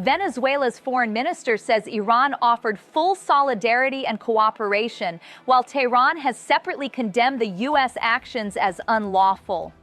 Venezuela's foreign minister says Iran offered full solidarity and cooperation, while Tehran has separately condemned the U.S. actions as unlawful.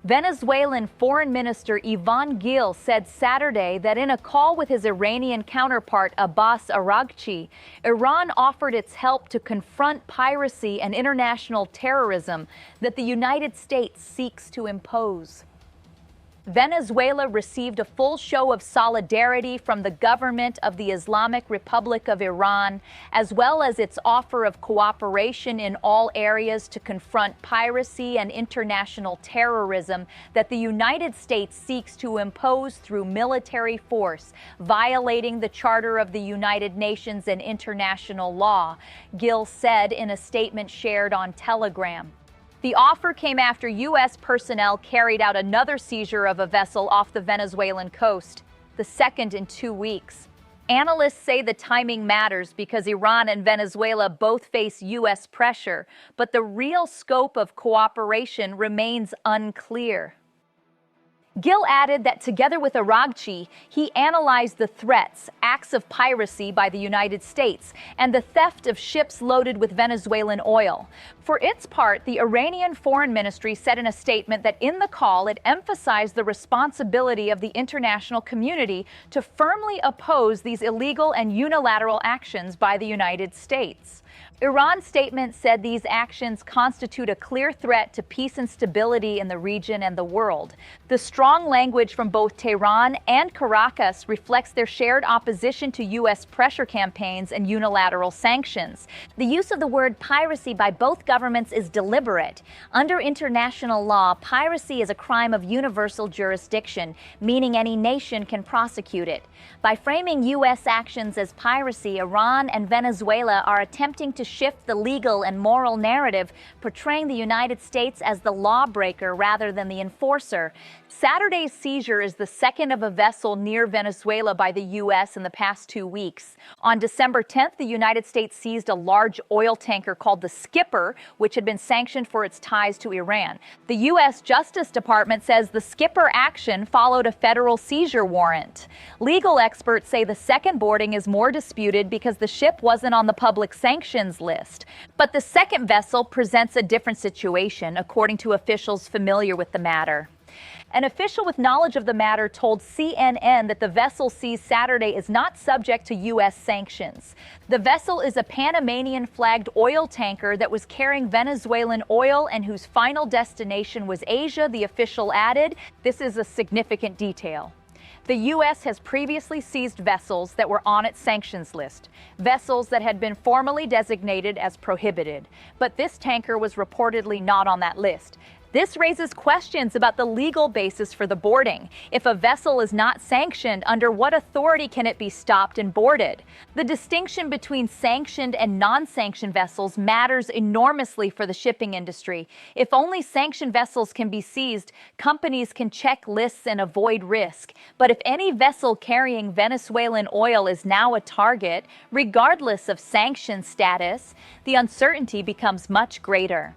Venezuelan Foreign Minister Ivan Gil said Saturday that in a call with his Iranian counterpart Abbas Araghchi, Iran offered its help to confront piracy and international terrorism that the United States seeks to impose. Venezuela received a full show of solidarity from the government of the Islamic Republic of Iran, as well as its offer of cooperation in all areas to confront piracy and international terrorism that the United States seeks to impose through military force, violating the Charter of the United Nations and international law, Gil said in a statement shared on Telegram. The offer came after U.S. personnel carried out another seizure of a vessel off the Venezuelan coast, the second in 2 weeks. Analysts say the timing matters because Iran and Venezuela both face U.S. pressure, but the real scope of cooperation remains unclear. Gil added that together with Araghchi, he analyzed the threats, acts of piracy by the United States, and the theft of ships loaded with Venezuelan oil. For its part, the Iranian Foreign Ministry said in a statement that in the call it emphasized the responsibility of the international community to firmly oppose these illegal and unilateral actions by the United States. Iran's statement said these actions constitute a clear threat to peace and stability in the region and the world. The strong language from both Tehran and Caracas reflects their shared opposition to U.S. pressure campaigns and unilateral sanctions. The use of the word piracy by both governments is deliberate. Under international law, piracy is a crime of universal jurisdiction, meaning any nation can prosecute it. By framing U.S. actions as piracy, Iran and Venezuela are attempting to shift the legal and moral narrative, portraying the United States as the lawbreaker rather than the enforcer. Saturday's seizure is the second of a vessel near Venezuela by the U.S. in the past 2 weeks. On December 10th, the United States seized a large oil tanker called the Skipper, which had been sanctioned for its ties to Iran. The U.S. Justice Department says the Skipper action followed a federal seizure warrant. Legal experts say the second boarding is more disputed because the ship wasn't on the public sanctions list. But the second vessel presents a different situation, according to officials familiar with the matter. An official with knowledge of the matter told CNN that the vessel seized Saturday is not subject to U.S. sanctions. The vessel is a Panamanian-flagged oil tanker that was carrying Venezuelan oil and whose final destination was Asia, the official added. This is a significant detail. The U.S. has previously seized vessels that were on its sanctions list, vessels that had been formally designated as prohibited. But this tanker was reportedly not on that list. This raises questions about the legal basis for the boarding. If a vessel is not sanctioned, under what authority can it be stopped and boarded? The distinction between sanctioned and non-sanctioned vessels matters enormously for the shipping industry. If only sanctioned vessels can be seized, companies can check lists and avoid risk. But if any vessel carrying Venezuelan oil is now a target, regardless of sanction status, the uncertainty becomes much greater.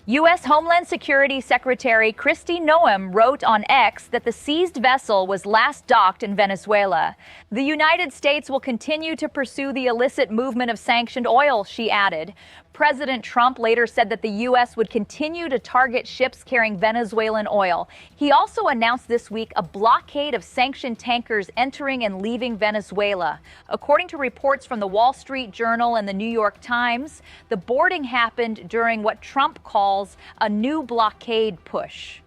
U.S. Homeland Security Secretary Kristi Noem wrote on X that the seized vessel was last docked in Venezuela. The United States will continue to pursue the illicit movement of sanctioned oil, she added. President Trump later said that the U.S. would continue to target ships carrying Venezuelan oil. He also announced this week a blockade of sanctioned tankers entering and leaving Venezuela. According to reports from the Wall Street Journal and the New York Times, the boarding happened during what Trump calls a new blockade push.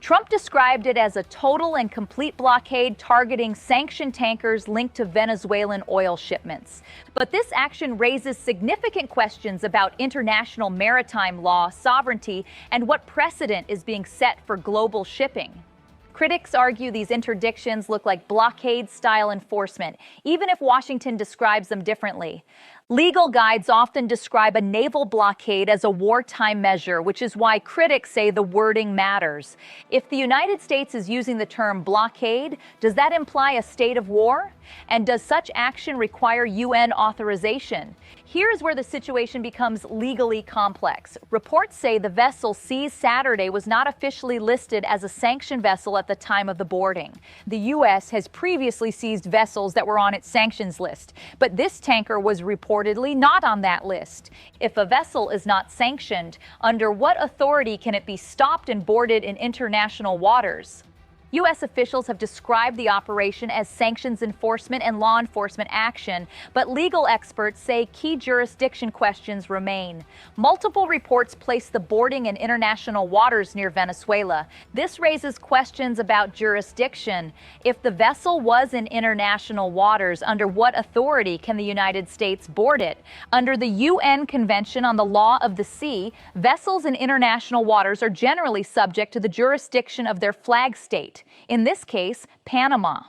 Trump described it as a total and complete blockade targeting sanctioned tankers linked to Venezuelan oil shipments. But this action raises significant questions about international maritime law, sovereignty, and what precedent is being set for global shipping. Critics argue these interdictions look like blockade-style enforcement, even if Washington describes them differently. Legal guides often describe a naval blockade as a wartime measure, which is why critics say the wording matters. If the United States is using the term blockade, does that imply a state of war? And does such action require UN authorization? Here's where the situation becomes legally complex. Reports say the vessel seized Saturday was not officially listed as a sanctioned vessel at the time of the boarding. The U.S. has previously seized vessels that were on its sanctions list, but this tanker was reportedly not on that list. If a vessel is not sanctioned, under what authority can it be stopped and boarded in international waters? U.S. officials have described the operation as sanctions enforcement and law enforcement action, but legal experts say key jurisdiction questions remain. Multiple reports place the boarding in international waters near Venezuela. This raises questions about jurisdiction. If the vessel was in international waters, under what authority can the United States board it? Under the UN Convention on the Law of the Sea, vessels in international waters are generally subject to the jurisdiction of their flag state. In this case, Panama.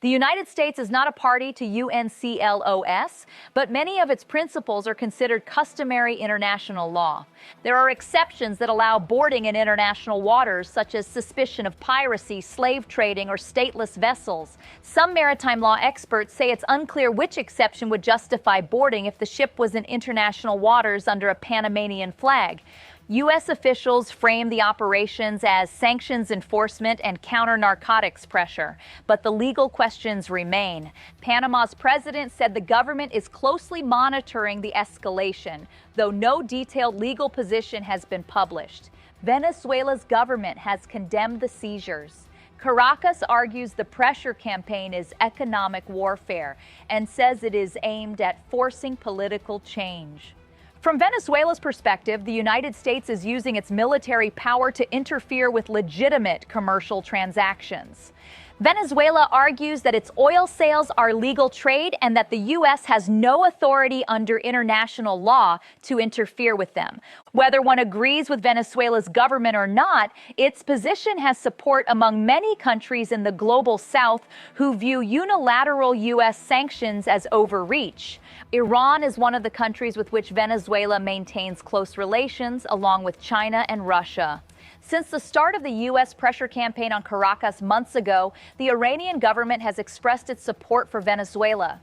The United States is not a party to UNCLOS, but many of its principles are considered customary international law. There are exceptions that allow boarding in international waters, such as suspicion of piracy, slave trading, or stateless vessels. Some maritime law experts say it's unclear which exception would justify boarding if the ship was in international waters under a Panamanian flag. U.S. officials frame the operations as sanctions enforcement and counter-narcotics pressure, but the legal questions remain. Panama's president said the government is closely monitoring the escalation, though no detailed legal position has been published. Venezuela's government has condemned the seizures. Caracas argues the pressure campaign is economic warfare and says it is aimed at forcing political change. From Venezuela's perspective, the United States is using its military power to interfere with legitimate commercial transactions. Venezuela argues that its oil sales are legal trade and that the U.S. has no authority under international law to interfere with them. Whether one agrees with Venezuela's government or not, its position has support among many countries in the global South who view unilateral U.S. sanctions as overreach. Iran is one of the countries with which Venezuela maintains close relations, along with China and Russia. Since the start of the U.S. pressure campaign on Caracas months ago, the Iranian government has expressed its support for Venezuela.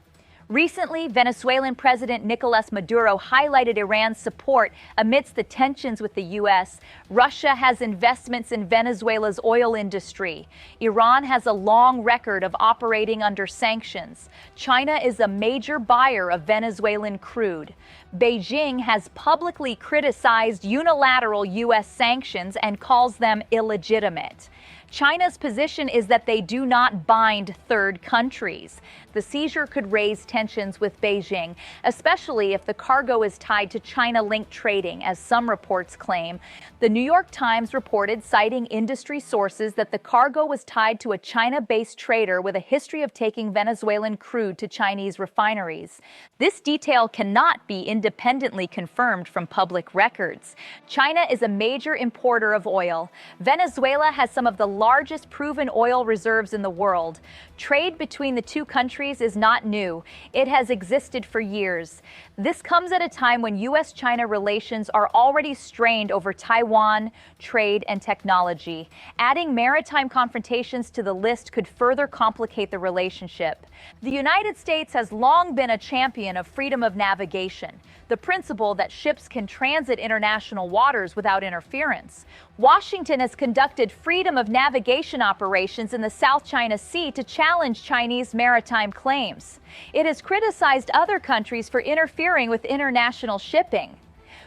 Recently, Venezuelan President Nicolas Maduro highlighted Iran's support amidst the tensions with the U.S. Russia has investments in Venezuela's oil industry. Iran has a long record of operating under sanctions. China is a major buyer of Venezuelan crude. Beijing has publicly criticized unilateral U.S. sanctions and calls them illegitimate. China's position is that they do not bind third countries. The seizure could raise tensions with Beijing, especially if the cargo is tied to China-linked trading, as some reports claim. The New York Times reported, citing industry sources, that the cargo was tied to a China-based trader with a history of taking Venezuelan crude to Chinese refineries. This detail cannot be independently confirmed from public records. China is a major importer of oil. Venezuela has some of the largest proven oil reserves in the world. Trade between the two countries is not new. It has existed for years. This comes at a time when U.S.-China relations are already strained over Taiwan, trade, and technology. Adding maritime confrontations to the list could further complicate the relationship. The United States has long been a champion of freedom of navigation, the principle that ships can transit international waters without interference. Washington has conducted freedom of navigation operations in the South China Sea to challenge Chinese maritime claims. It has criticized other countries for interfering with international shipping.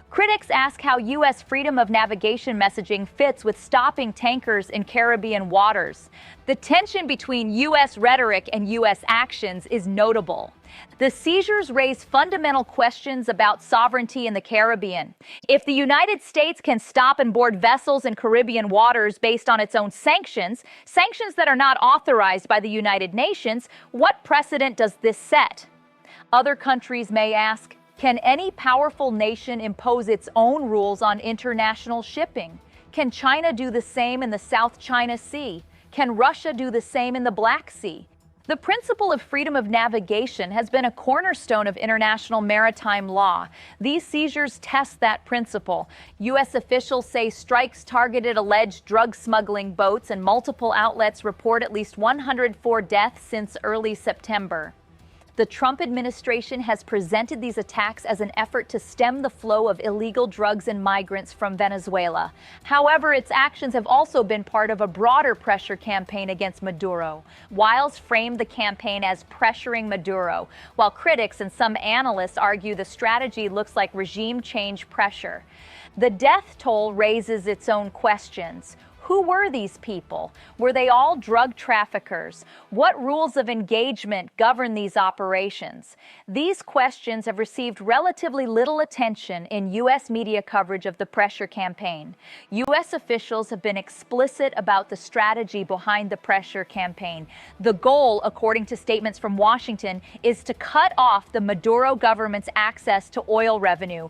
Critics ask how U.S. freedom of navigation messaging fits with stopping tankers in Caribbean waters. The tension between U.S. rhetoric and U.S. actions is notable. The seizures raise fundamental questions about sovereignty in the Caribbean. If the United States can stop and board vessels in Caribbean waters based on its own sanctions, sanctions that are not authorized by the United Nations, what precedent does this set? Other countries may ask, can any powerful nation impose its own rules on international shipping? Can China do the same in the South China Sea? Can Russia do the same in the Black Sea? The principle of freedom of navigation has been a cornerstone of international maritime law. These seizures test that principle. U.S. officials say strikes targeted alleged drug smuggling boats, and multiple outlets report at least 104 deaths since early September. The Trump administration has presented these attacks as an effort to stem the flow of illegal drugs and migrants from Venezuela. However, its actions have also been part of a broader pressure campaign against Maduro. Wiles framed the campaign as pressuring Maduro, while critics and some analysts argue the strategy looks like regime change pressure. The death toll raises its own questions. Who were these people? Were they all drug traffickers? What rules of engagement govern these operations? These questions have received relatively little attention in U.S. media coverage of the pressure campaign. U.S. officials have been explicit about the strategy behind the pressure campaign. The goal, according to statements from Washington, is to cut off the Maduro government's access to oil revenue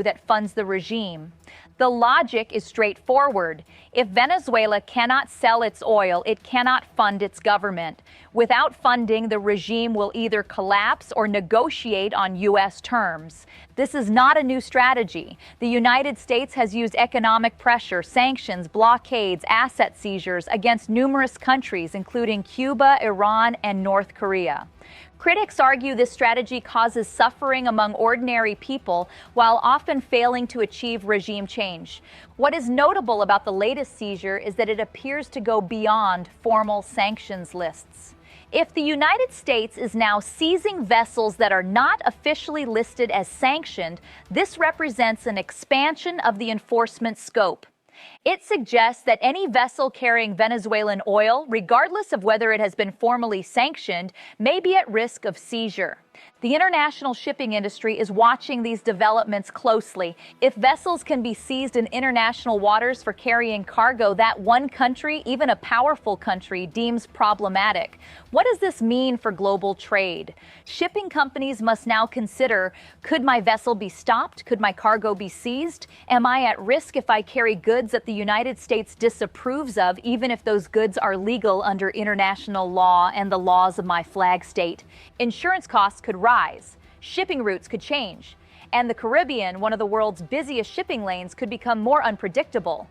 that funds the regime. The logic is straightforward. If Venezuela cannot sell its oil, it cannot fund its government. Without funding, the regime will either collapse or negotiate on U.S. terms. This is not a new strategy. The United States has used economic pressure, sanctions, blockades, asset seizures against numerous countries, including Cuba, Iran, and North Korea. Critics argue this strategy causes suffering among ordinary people while often failing to achieve regime change. What is notable about the latest seizure is that it appears to go beyond formal sanctions lists. If the United States is now seizing vessels that are not officially listed as sanctioned, this represents an expansion of the enforcement scope. It suggests that any vessel carrying Venezuelan oil, regardless of whether it has been formally sanctioned, may be at risk of seizure. The international shipping industry is watching these developments closely. If vessels can be seized in international waters for carrying cargo that one country, even a powerful country, deems problematic, what does this mean for global trade? Shipping companies must now consider, could my vessel be stopped? Could my cargo be seized? Am I at risk if I carry goods that the United States disapproves of, even if those goods are legal under international law and the laws of my flag state? Insurance costs could rise, shipping routes could change, and the Caribbean, one of the world's busiest shipping lanes, could become more unpredictable.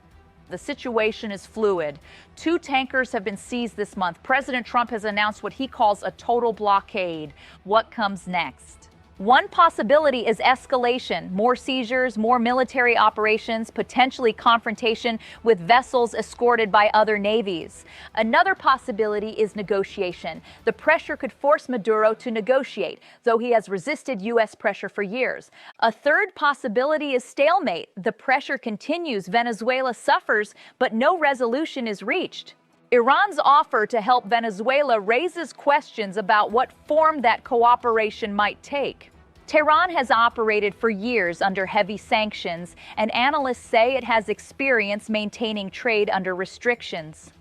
The situation is fluid. 2 tankers have been seized this month. President Trump has announced what he calls a total blockade. What comes next? One possibility is escalation, more seizures, more military operations, potentially confrontation with vessels escorted by other navies. Another possibility is negotiation. The pressure could force Maduro to negotiate, though he has resisted U.S. pressure for years. A third possibility is stalemate. The pressure continues, Venezuela suffers, but no resolution is reached. Iran's offer to help Venezuela raises questions about what form that cooperation might take. Tehran has operated for years under heavy sanctions, and analysts say it has experience maintaining trade under restrictions.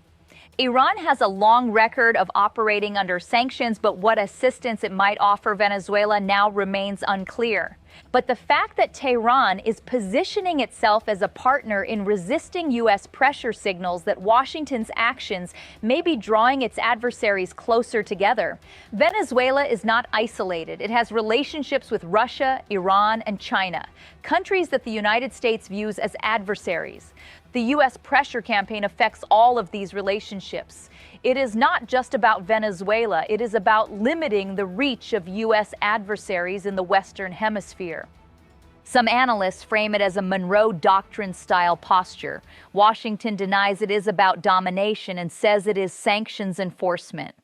Iran has a long record of operating under sanctions, but what assistance it might offer Venezuela now remains unclear. But the fact that Tehran is positioning itself as a partner in resisting U.S. pressure signals that Washington's actions may be drawing its adversaries closer together. Venezuela is not isolated. It has relationships with Russia, Iran, and China, countries that the United States views as adversaries. The U.S. pressure campaign affects all of these relationships. It is not just about Venezuela. It is about limiting the reach of U.S. adversaries in the Western Hemisphere. Some analysts frame it as a Monroe Doctrine style posture. Washington denies it is about domination and says it is sanctions enforcement.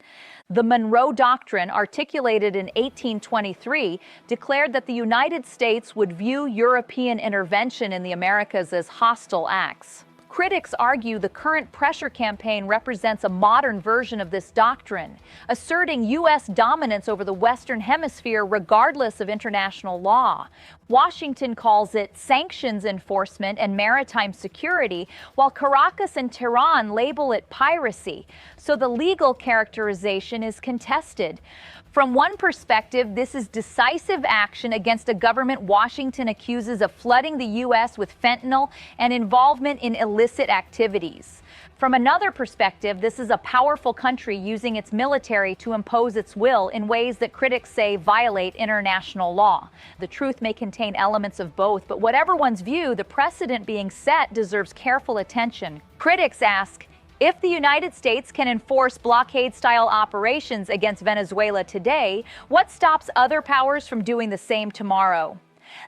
The Monroe Doctrine, articulated in 1823, declared that the United States would view European intervention in the Americas as hostile acts. Critics argue the current pressure campaign represents a modern version of this doctrine, asserting U.S. dominance over the Western Hemisphere regardless of international law. Washington calls it sanctions enforcement and maritime security, while Caracas and Tehran label it piracy. So the legal characterization is contested. From one perspective, this is decisive action against a government Washington accuses of flooding the U.S. with fentanyl and involvement in illicit illicit activities. From another perspective, this is a powerful country using its military to impose its will in ways that critics say violate international law. The truth may contain elements of both, but whatever one's view, the precedent being set deserves careful attention. Critics ask, if the United States can enforce blockade-style operations against Venezuela today, what stops other powers from doing the same tomorrow?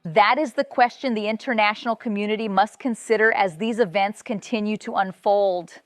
That is the question the international community must consider as these events continue to unfold.